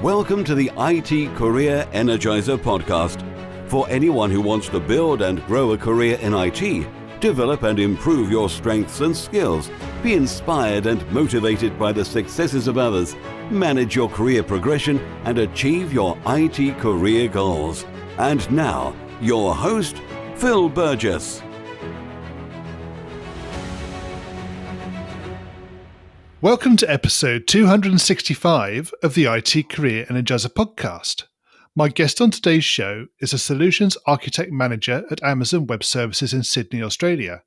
Welcome to the IT Career Energizer podcast. For anyone who wants to build and grow a career in IT, develop and improve your strengths and skills, be inspired and motivated by the successes of others, manage your career progression, and achieve your IT career goals. And now, your host, Phil Burgess. Welcome to episode 265 of the IT Career Energizer podcast. My guest on today's show is a Solutions Architect Manager at Amazon Web Services in Sydney, Australia.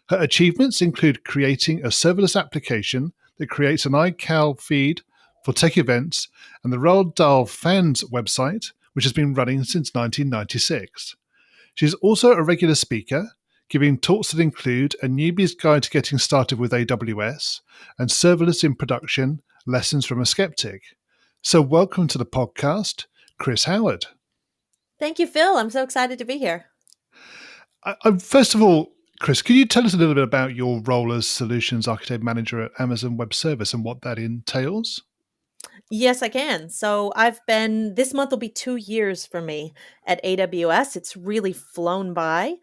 Her achievements include creating a serverless application that creates an iCal feed for tech events and the Roald Dahl fans website, which has been running since 1996. She is also a regular speaker, giving talks that include a newbie's guide to getting started with AWS and serverless in production, lessons from a skeptic. So welcome to the podcast, Kris Howard. Thank you, Phil. I'm so excited to be here. First of all, Kris, can you tell us a little bit about your role as Solutions Architect Manager at Amazon Web Service and what that entails? Yes, I can. So this month will be 2 years for me at AWS. It's really flown by.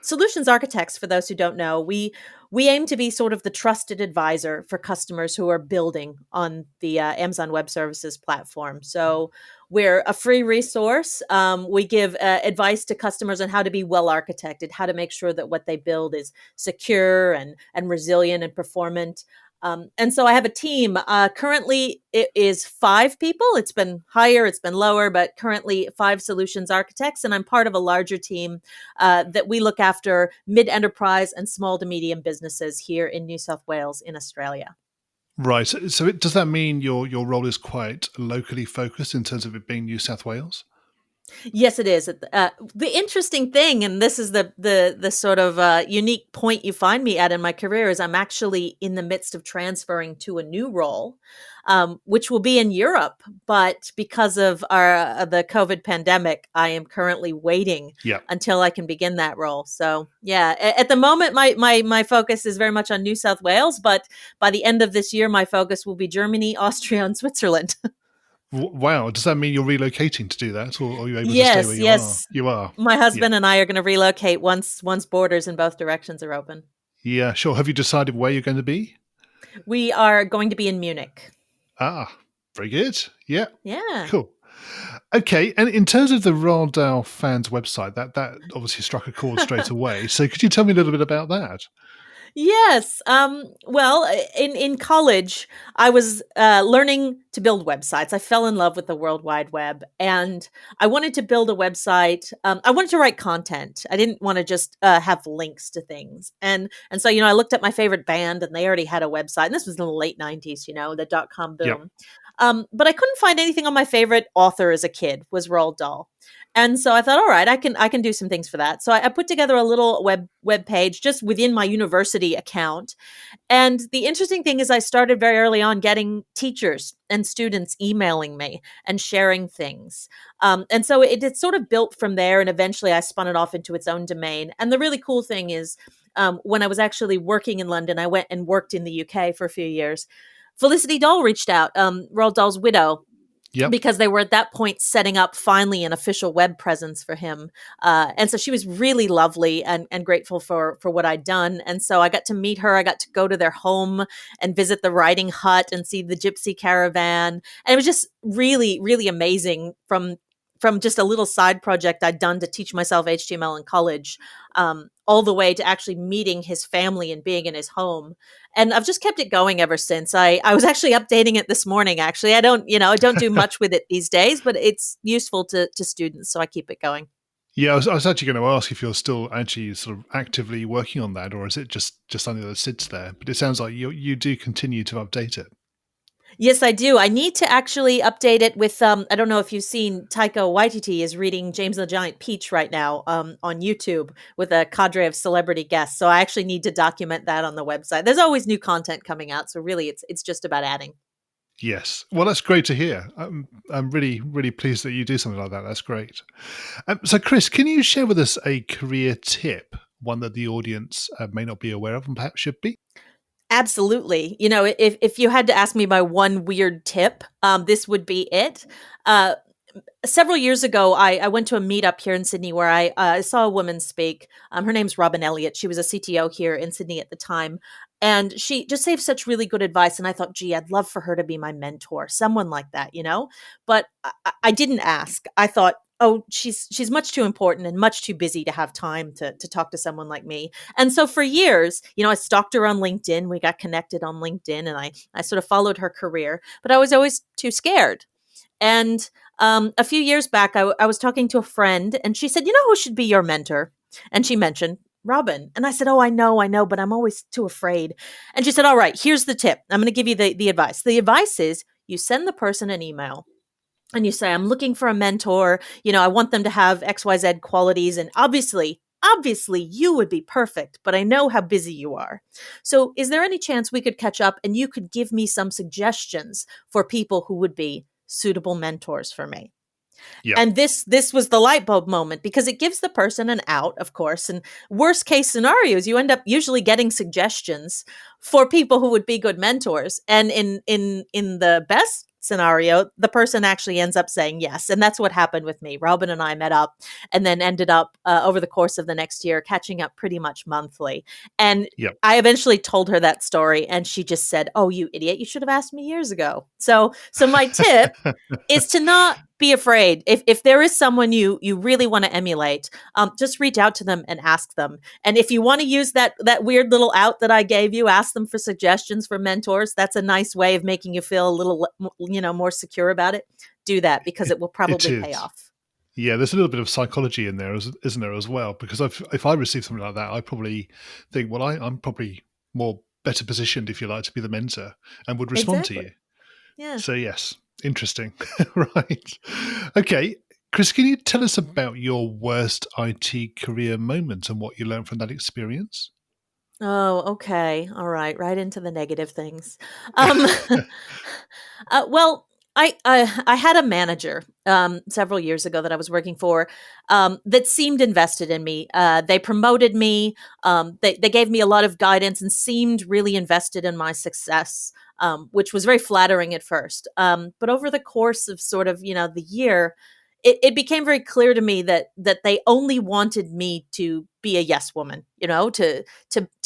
Solutions architects, for those who don't know, we aim to be sort of the trusted advisor for customers who are building on the Amazon Web Services platform. So we're a free resource. We give advice to customers on how to be well architected, how to make sure that what they build is secure and resilient and performant. And so I have a team. Currently, it is 5 people. It's been higher, it's been lower, but currently 5 solutions architects. And I'm part of a larger team that we look after mid-enterprise and small to medium businesses here in New South Wales in Australia. Right. So does that mean your role is quite locally focused in terms of it being New South Wales? Yes, it is. The interesting thing, and this is the sort of unique point you find me at in my career, is I'm actually in the midst of transferring to a new role, which will be in Europe. But because of the COVID pandemic, I am currently waiting until I can begin that role. So yeah, at the moment, my focus is very much on New South Wales. But by the end of this year, my focus will be Germany, Austria, and Switzerland. Wow. Does that mean you're relocating to do that, or are you able to stay where you are? My husband and I are going to relocate once borders in both directions are open. Yeah, sure. Have you decided where you're going to be? We are going to be in Munich. Ah, very good. Yeah. Yeah. Cool. Okay. And in terms of the Roald Dahl fans website, that obviously struck a chord straight away. So could you tell me a little bit about that? Yes. Well, in college, I was learning to build websites. I fell in love with the World Wide Web, and I wanted to build a website. I wanted to write content. I didn't want to just have links to things. And so, I looked at my favorite band, and they already had a website. And this was in the late 90s, the .com boom. Yep. But I couldn't find anything on my favorite author as a kid, was Roald Dahl. And so I thought, all right, I can do some things for that. So I put together a little web page just within my university account. And the interesting thing is I started very early on getting teachers and students emailing me and sharing things. And so it sort of built from there. And eventually I spun it off into its own domain. And the really cool thing is when I was actually working in London, I went and worked in the UK for a few years. Felicity Dahl reached out, Roald Dahl's widow. Yep. Because they were at that point setting up finally an official web presence for him. And so she was really lovely and grateful for what I'd done. And so I got to meet her. I got to go to their home and visit the writing hut and see the gypsy caravan. And it was just really, really amazing from just a little side project I'd done to teach myself HTML in college, all the way to actually meeting his family and being in his home. And I've just kept it going ever since. I was actually updating it this morning, actually. I don't do much with it these days, but it's useful to students, so I keep it going. Yeah, I was actually going to ask if you're still actually sort of actively working on that, or is it just something that sits there? But it sounds like you do continue to update it. Yes, I do. I need to actually update it with, I don't know if you've seen, Taika Waititi is reading James and the Giant Peach right now on YouTube with a cadre of celebrity guests. So I actually need to document that on the website. There's always new content coming out. So really, it's just about adding. Yes. Well, that's great to hear. I'm really, really pleased that you do something like that. That's great. So, Kris, can you share with us a career tip, one that the audience may not be aware of and perhaps should be? Absolutely. If you had to ask me my one weird tip, this would be it. Uh, Several years ago, I went to a meetup here in Sydney where I saw a woman speak. Her name's Robin Elliott. She was a CTO here in Sydney at the time. And she just gave such really good advice. And I thought, gee, I'd love for her to be my mentor, someone like that. But I didn't ask. I thought, oh, she's much too important and much too busy to have time to talk to someone like me. And so for years, I stalked her on LinkedIn. We got connected on LinkedIn and I sort of followed her career, but I was always too scared. And a few years back, I was talking to a friend and she said, you know who should be your mentor? And she mentioned Robin. And I said, oh, I know, but I'm always too afraid. And she said, all right, here's the tip. I'm going to give you the advice. The advice is you send the person an email and you say, I'm looking for a mentor. I want them to have XYZ qualities. And obviously, you would be perfect, but I know how busy you are. So is there any chance we could catch up and you could give me some suggestions for people who would be suitable mentors for me? Yeah. And this was the light bulb moment because it gives the person an out, of course. And worst case scenarios, you end up usually getting suggestions for people who would be good mentors. And in the best scenario, the person actually ends up saying yes. And that's what happened with me. Robin and I met up and then ended up over the course of the next year catching up pretty much monthly. And Yep. I eventually told her that story and she just said, oh, you idiot, you should have asked me years ago. So my tip is to not be afraid. If there is someone you really want to emulate, just reach out to them and ask them. And if you want to use that weird little out that I gave you, ask them for suggestions for mentors. That's a nice way of making you feel a little, more secure about it. Do that because it will probably pay off. Yeah, there's a little bit of psychology in there, isn't there, as well? Because if I receive something like that, I probably think, well, I'm probably better positioned, if you like, to be the mentor and would respond to you. Yeah. So yes, interesting. Right. Okay. Kris, can you tell us about your worst IT career moment and what you learned from that experience? Oh, okay. All right. Right into the negative things. Um, well, I had a manager several years ago that I was working for that seemed invested in me. They promoted me. They gave me a lot of guidance and seemed really invested in my success, which was very flattering at first. But over the course of sort of the year, it became very clear to me that they only wanted me to be a yes woman, to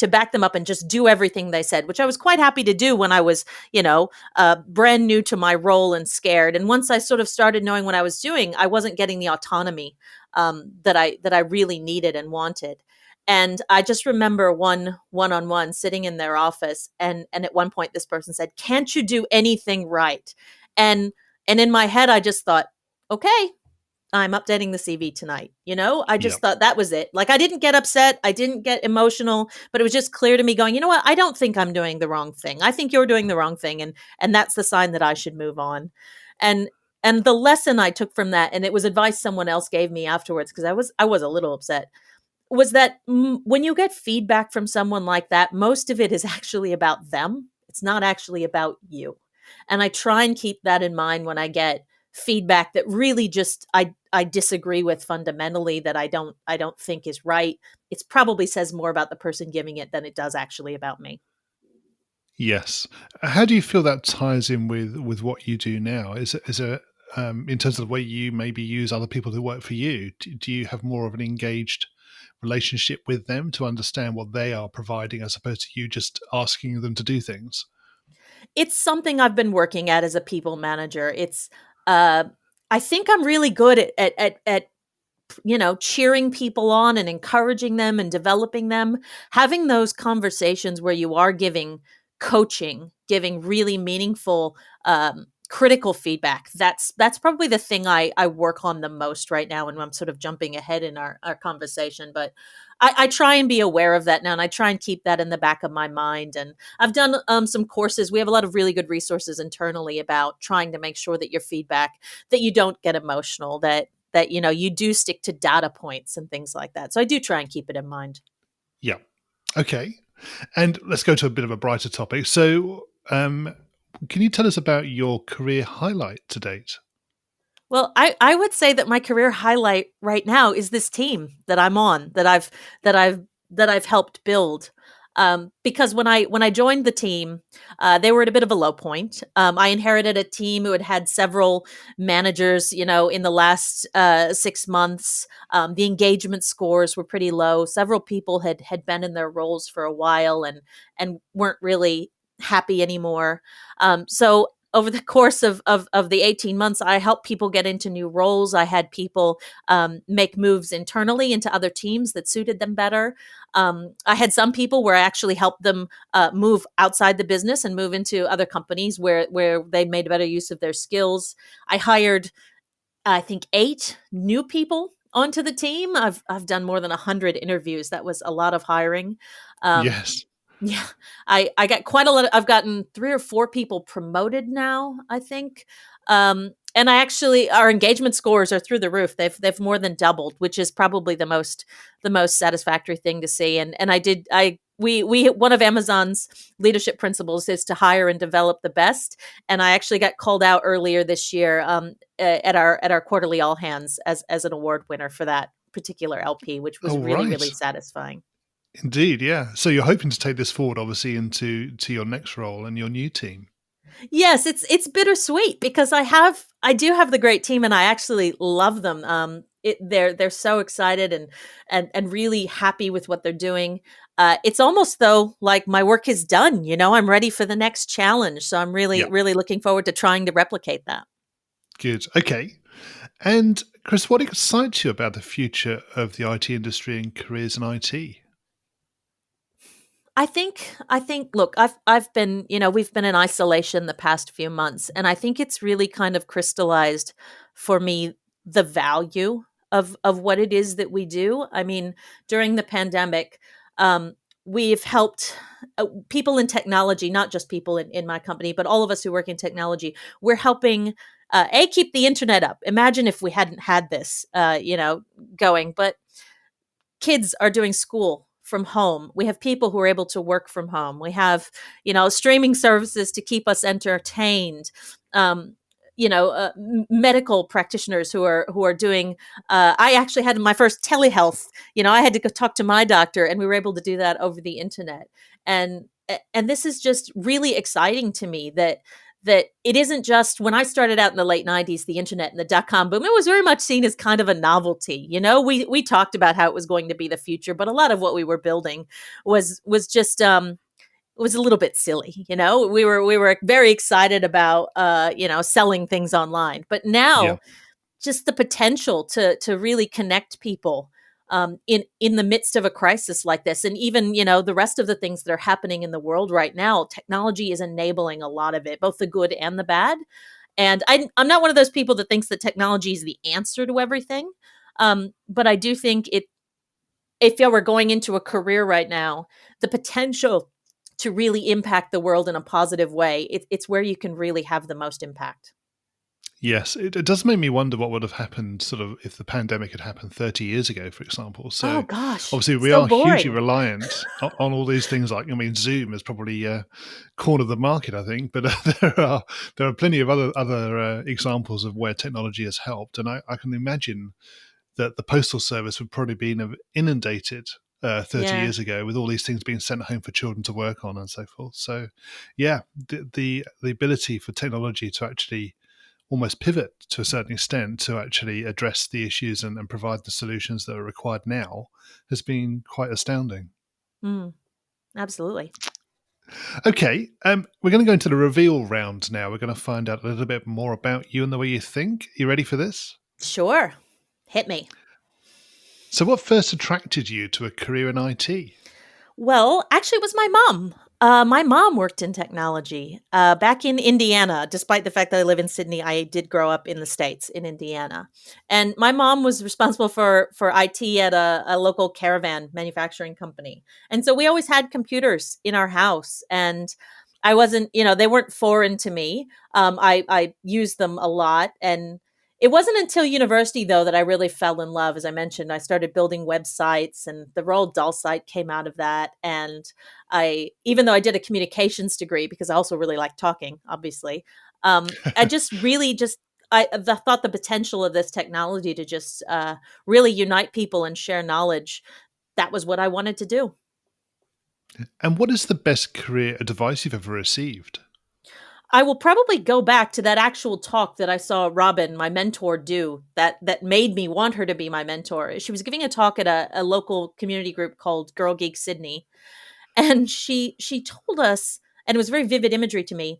back them up and just do everything they said, which I was quite happy to do when I was, brand new to my role and scared. And once I sort of started knowing what I was doing, I wasn't getting the autonomy that I really needed and wanted. And I just remember one-on-one sitting in their office, and at one point this person said, "Can't you do anything right?" And in my head, I just thought, okay, I'm updating the CV tonight. I just thought that was it. Like I didn't get upset. I didn't get emotional, but it was just clear to me going, you know what? I don't think I'm doing the wrong thing. I think you're doing the wrong thing. And that's the sign that I should move on. And the lesson I took from that, and it was advice someone else gave me afterwards, because I was a little upset, was that when you get feedback from someone like that, most of it is actually about them. It's not actually about you. And I try and keep that in mind when I get feedback that really just I disagree with fundamentally, that I don't think is right. It probably says more about the person giving it than it does actually about me. Yes. How do you feel that ties in with what you do now? Is it in terms of the way you maybe use other people to work for you? Do you have more of an engaged relationship with them to understand what they are providing as opposed to you just asking them to do things? It's something I've been working at as a people manager. It's I think I'm really good at cheering people on and encouraging them and developing them. Having those conversations where you are giving coaching, giving really meaningful, critical feedback. That's probably the thing I work on the most right now. And I'm sort of jumping ahead in our conversation, but I try and be aware of that now. And I try and keep that in the back of my mind. And I've done some courses. We have a lot of really good resources internally about trying to make sure that your feedback, that you don't get emotional, that you do stick to data points and things like that. So I do try and keep it in mind. Yeah. Okay. And let's go to a bit of a brighter topic. So, can you tell us about your career highlight to date? Well, I would say that my career highlight right now is this team that I'm on, that I've helped build. Because when I joined the team, they were at a bit of a low point. I inherited a team who had had several managers, in the last 6 months. The engagement scores were pretty low. Several people had been in their roles for a while and weren't really happy anymore. So over the course of the 18 months, I helped people get into new roles. I had people make moves internally into other teams that suited them better. I had some people where I actually helped them move outside the business and move into other companies where they made better use of their skills. I hired, I think, 8 new people onto the team. I've done more than 100 interviews. That was a lot of hiring. Um, Yes. yeah, I got quite a lot. I've gotten 3 or 4 people promoted now, I think. And our engagement scores are through the roof. They've more than doubled, which is probably the most satisfactory thing to see. And we one of Amazon's leadership principles is to hire and develop the best. And I actually got called out earlier this year at our quarterly all hands as an award winner for that particular LP, which was Oh, really, right. really satisfying. Indeed, yeah. So you're hoping to take this forward, obviously, to your next role and your new team. Yes, it's bittersweet because I do have the great team and I actually love them. They're so excited and really happy with what they're doing. It's almost though like my work is done. I'm ready for the next challenge, so I'm really Yeah. really looking forward to trying to replicate that. Good. Okay. And Kris, what excites you about the future of the IT industry and careers in IT? I think look, I've been, we've been in isolation the past few months and I think it's really kind of crystallized for me the value of what it is that we do. I mean, during the pandemic, um we've helped people in technology, not just people in my company, but all of us who work in technology. We're helping keep the internet up. Imagine if we hadn't had this going, but kids are doing school from home. We have people who are able to work from home. We have, streaming services to keep us entertained. Um, medical practitioners who are doing. I actually had my first telehealth. I had to go talk to my doctor, and we were able to do that over the internet. And this is just really exciting to me that it isn't just when I started out in the late 90s, the internet and the dot-com boom, it was very much seen as kind of a novelty. We talked about how it was going to be the future, but a lot of what we were building was just was a little bit silly. We were very excited about selling things online. But Yeah. now just the potential to really connect people in the midst of a crisis like this, and even the rest of the things that are happening in the world right now, technology is enabling a lot of it, both the good and the bad. And I'm not one of those people that thinks that technology is the answer to everything, but I do think if you were going into a career right now, the potential to really impact the world in a positive way, it's where you can really have the most impact. Yes, it does make me wonder what would have happened sort of if the pandemic had happened 30 years ago, for example. Oh So gosh, obviously we so are hugely boring. reliant on all these things. Like, I mean, Zoom is probably cornered the market, I think, but there are plenty of other examples of where technology has helped, and I can imagine that the postal service would probably be inundated 30 Yeah. years ago with all these things being sent home for children to work on and so forth. So, yeah, the ability for technology to actually almost pivot to a certain extent to actually address the issues and provide the solutions that are required now has been quite astounding. Mm, absolutely. Okay, we're going to go into the reveal round now. We're going to find out a little bit more about you and the way you think. You ready for this? Sure. Hit me. So, what first attracted you to a career in IT? Well, actually, it was my mom. My mom worked in technology back in Indiana. Despite the fact that I live in Sydney, I did grow up in the States in Indiana. And my mom was responsible for IT at a local caravan manufacturing company. And so we always had computers in our house. And I wasn't, they weren't foreign to me. I used them a lot. And it wasn't until university, though, that I really fell in love. As I mentioned, I started building websites, and the Roald Dahl site came out of that. And even though I did a communications degree, because I also really like talking, obviously, I just really thought the potential of this technology to just really unite people and share knowledge. That was what I wanted to do. And what is the best career advice you've ever received? I will probably go back to that actual talk that I saw Robin, my mentor, do that made me want her to be my mentor. She was giving a talk at a local community group called Girl Geek Sydney, and she told us, and it was very vivid imagery to me,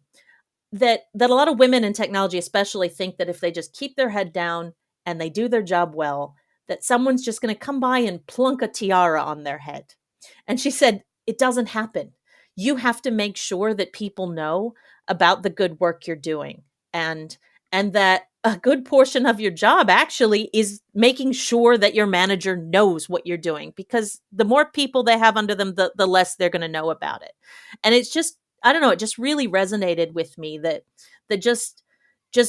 that a lot of women in technology especially think that if they just keep their head down and they do their job well, that someone's just going to come by and plunk a tiara on their head. And she said, it doesn't happen. You have to make sure that people know about the good work you're doing, and that a good portion of your job actually is making sure that your manager knows what you're doing, because the more people they have under them, the less they're going to know about it. And it's just, I don't know, it just really resonated with me that just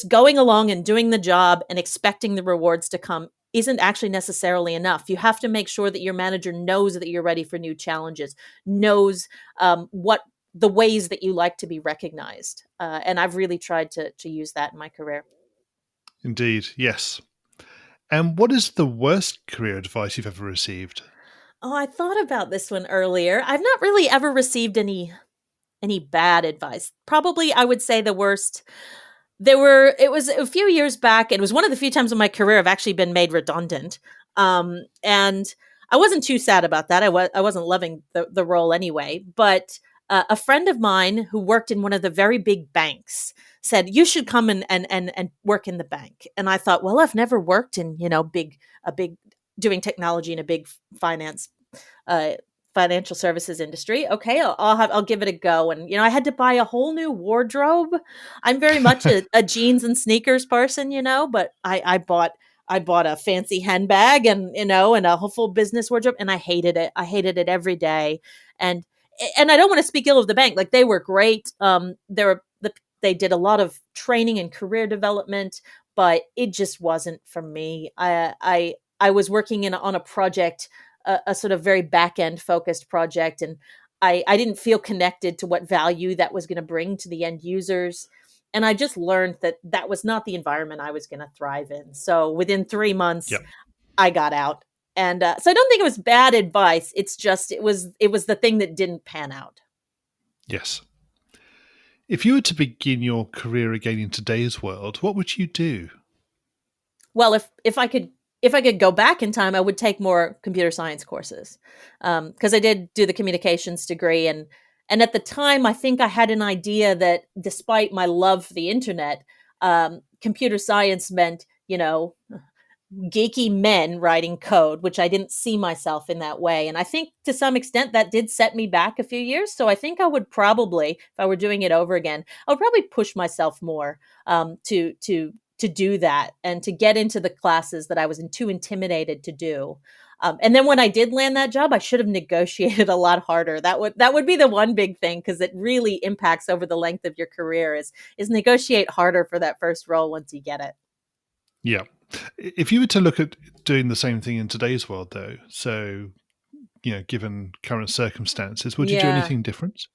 going along and doing the job and expecting the rewards to come isn't actually necessarily enough. You have to make sure that your manager knows that you're ready for new challenges, knows what the ways that you like to be recognized. And I've really tried to use that in my career. Indeed, yes. And what is the worst career advice you've ever received? Oh, I thought about this one earlier. I've not really ever received any bad advice. Probably I would say the worst. It was a few years back. It was one of the few times in my career I've actually been made redundant. And I wasn't too sad about that. I wasn't loving the role anyway, but a friend of mine who worked in one of the very big banks said, you should come and work in the bank. And I thought, well, I've never worked in, a big doing technology in a big finance uh, financial services industry. Okay, I'll give it a go. And I had to buy a whole new wardrobe. I'm very much a jeans and sneakers person, but I bought a fancy handbag and a whole full business wardrobe, and I hated it. I hated it every day. And I don't want to speak ill of the bank. Like, they were great. They did a lot of training and career development, but it just wasn't for me. I was working on a project, a sort of very back end focused project, and I didn't feel connected to what value that was going to bring to the end users. And I just learned that was not the environment I was going to thrive in. So within 3 months, Yep. I got out. And so I don't think it was bad advice. It's just it was the thing that didn't pan out. Yes. If you were to begin your career again in today's world, what would you do? Well, if I could go back in time, I would take more computer science courses, because I did do the communications degree, and at the time, I think I had an idea that despite my love for the internet, computer science meant geeky men writing code, which I didn't see myself in that way. And I think to some extent that did set me back a few years. So I think I would probably, if I were doing it over again, I would probably push myself more to do that and to get into the classes that I was too intimidated to do. And then when I did land that job, I should have negotiated a lot harder. That would be the one big thing, because it really impacts over the length of your career. Is negotiate harder for that first role once you get it. Yeah. If you were to look at doing the same thing in today's world, though, so, given current circumstances, would you do Yeah. anything different?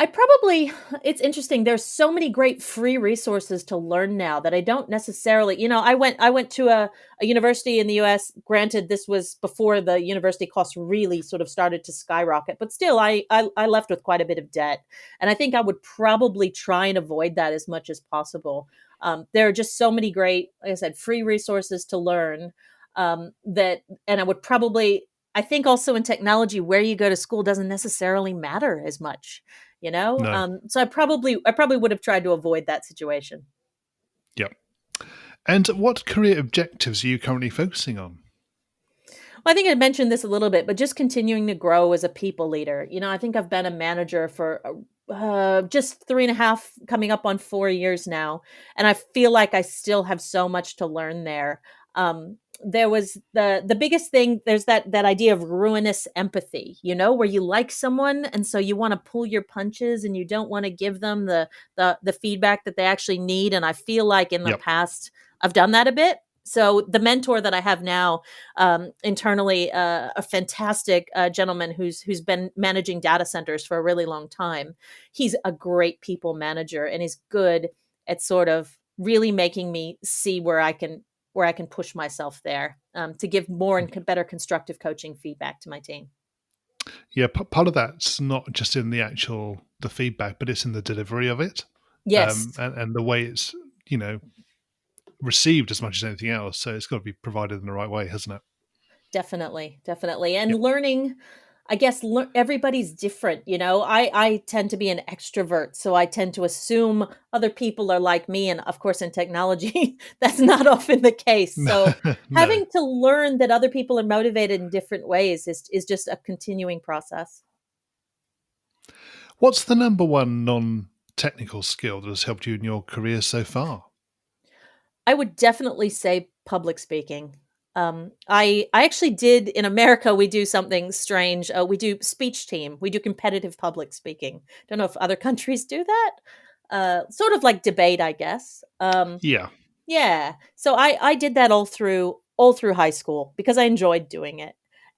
It's interesting. There's so many great free resources to learn now that I don't necessarily, I went to a university in the US. Granted, this was before the university costs really sort of started to skyrocket, but still I left with quite a bit of debt. And I think I would probably try and avoid that as much as possible. There are just so many great, like I said, free resources to learn, and I think also in technology, where you go to school doesn't necessarily matter as much. No. So I probably would have tried to avoid that situation. Yep. And what career objectives are you currently focusing on? Well, I think I mentioned this a little bit, but just continuing to grow as a people leader. I think I've been a manager for just 3.5, coming up on 4 years now, and I feel like I still have so much to learn there. There was the biggest thing. There's that idea of ruinous empathy, where you like someone, and so you want to pull your punches, and you don't want to give them the feedback that they actually need. And I feel like in the Yep. past I've done that a bit. So the mentor that I have now, internally, a fantastic gentleman who's been managing data centers for a really long time. He's a great people manager, and he's good at sort of really making me see where I can push myself there, to give more and better constructive coaching feedback to my team. Yeah, part of that's not just in the feedback, but it's in the delivery of it, Yes. and the way it's, you know, received as much as anything else. So it's got to be provided in the right way, hasn't it? Definitely, definitely. And Yeah. learning, I guess everybody's different, you know. I tend to be an extrovert, so I tend to assume other people are like me, and of course in technology that's not often the case. So No. having to learn that other people are motivated in different ways is just a continuing process. What's the number one non-technical skill that has helped you in your career so far? I would definitely say public speaking. I actually did in America. We do something strange. We do speech team. We do competitive public speaking. Don't know if other countries do that. Sort of like debate, I guess. Yeah. Yeah. So I did that all through high school because I enjoyed doing it,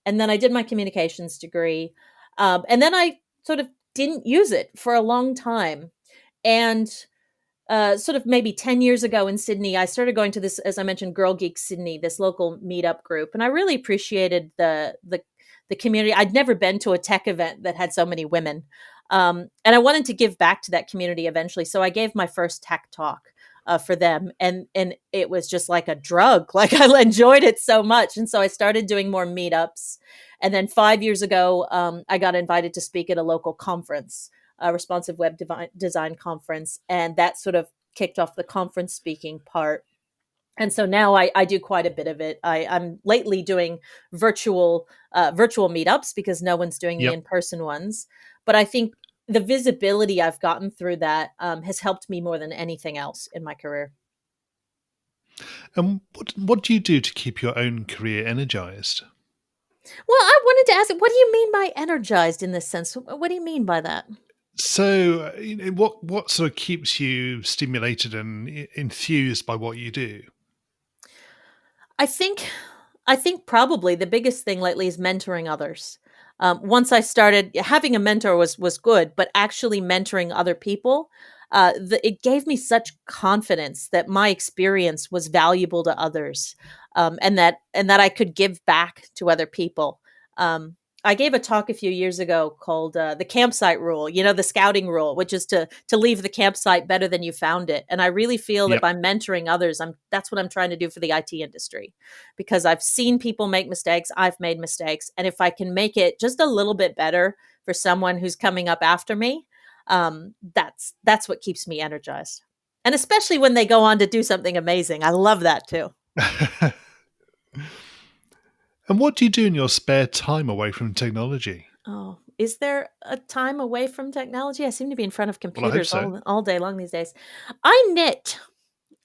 and then I did my communications degree, and then I sort of didn't use it for a long time, and sort of maybe 10 years ago in Sydney, I started going to this, as I mentioned, Girl Geek Sydney, this local meetup group. And I really appreciated the community. I'd never been to a tech event that had so many women. And I wanted to give back to that community eventually. So I gave my first tech talk for them. And it was just like a drug. Like I enjoyed it so much. And so I started doing more meetups. And then 5 years ago, I got invited to speak at a local conference, a responsive web design conference, and that sort of kicked off the conference speaking part. And so now I do quite a bit of it. I'm lately doing virtual meetups because no one's doing the Yep. in-person ones. But I think the visibility I've gotten through that has helped me more than anything else in my career. And what do you do to keep your own career energized? Well, I wanted to ask, what do you mean by energized in this sense? What do you mean by that? So, what sort of keeps you stimulated and enthused by what you do? I think I think probably the biggest thing lately is mentoring others. Once I started having a mentor was good, but actually mentoring other people, it gave me such confidence that my experience was valuable to others, and that I could give back to other people. Um, I gave a talk a few years ago called "The Campsite Rule." You know, the scouting rule, which is to leave the campsite better than you found it. And I really feel that Yep. by mentoring others, that's what I'm trying to do for the IT industry, because I've seen people make mistakes, I've made mistakes, and if I can make it just a little bit better for someone who's coming up after me, that's what keeps me energized. And especially when they go on to do something amazing, I love that too. And what do you do in your spare time away from technology? Oh, is there a time away from technology? I seem to be in front of Well, I hope computers so. all day long these days. I knit.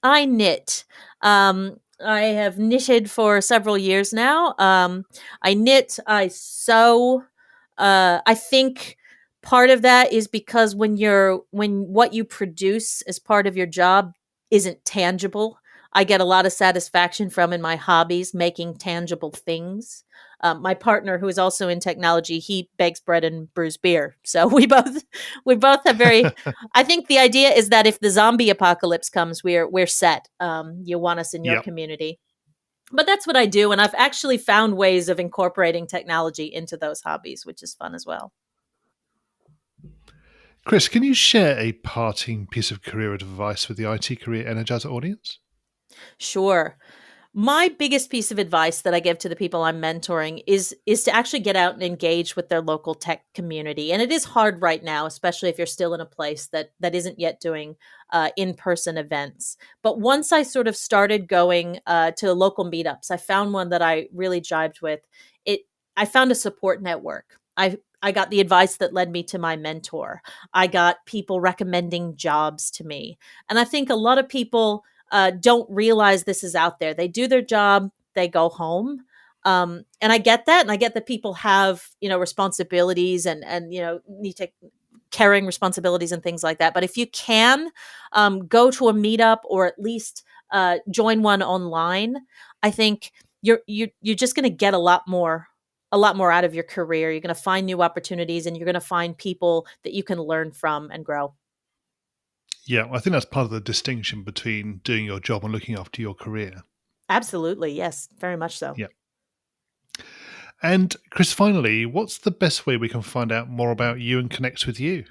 I knit. I have knitted for several years now. I knit, I sew. I think part of that is because when what you produce as part of your job isn't tangible, I get a lot of satisfaction from in my hobbies making tangible things. My partner, who is also in technology, he bakes bread and brews beer. So we both have very. I think the idea is that if the zombie apocalypse comes, we're set. You want us in your Yep. community, but that's what I do, and I've actually found ways of incorporating technology into those hobbies, which is fun as well. Kris, can you share a parting piece of career advice with the IT Career Energizer audience? Sure. My biggest piece of advice that I give to the people I'm mentoring is to actually get out and engage with their local tech community. And it is hard right now, especially if you're still in a place that isn't yet doing in-person events. But once I sort of started going to local meetups, I found one that I really jibed with. It I found a support network. I got the advice that led me to my mentor. I got people recommending jobs to me. And I think a lot of people don't realize this is out there. They do their job, they go home. And I get that. And I get that people have, responsibilities and need to carrying responsibilities and things like that. But if you can go to a meetup or at least join one online, I think you're just going to get a lot more out of your career. You're going to find new opportunities and you're going to find people that you can learn from and grow. Yeah, I think that's part of the distinction between doing your job and looking after your career. Absolutely. Yes, very much so. Yeah. And Kris, finally, what's the best way we can find out more about you and connect with you?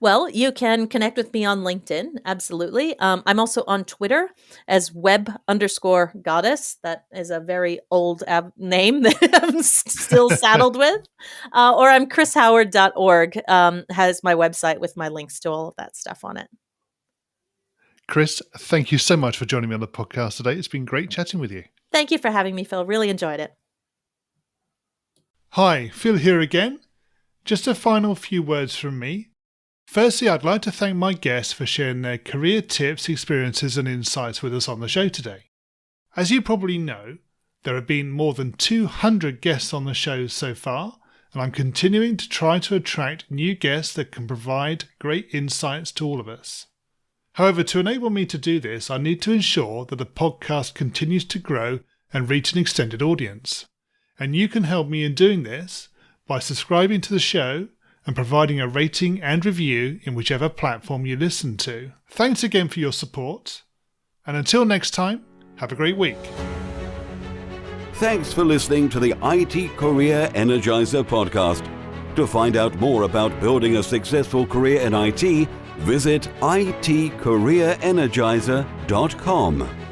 Well, you can connect with me on LinkedIn. Absolutely. I'm also on Twitter as web_goddess. That is a very old name that I'm still saddled with. Or I'm krishoward.org, has my website with my links to all of that stuff on it. Kris, thank you so much for joining me on the podcast today. It's been great chatting with you. Thank you for having me, Phil. Really enjoyed it. Hi, Phil here again. Just a final few words from me. Firstly, I'd like to thank my guests for sharing their career tips, experiences and insights with us on the show today. As you probably know, there have been more than 200 guests on the show so far, and I'm continuing to try to attract new guests that can provide great insights to all of us. However, to enable me to do this, I need to ensure that the podcast continues to grow and reach an extended audience. And you can help me in doing this by subscribing to the show and providing a rating and review in whichever platform you listen to. Thanks again for your support, and until next time, have a great week. Thanks for listening to the IT Career Energizer podcast. To find out more about building a successful career in IT, visit itcareerenergizer.com.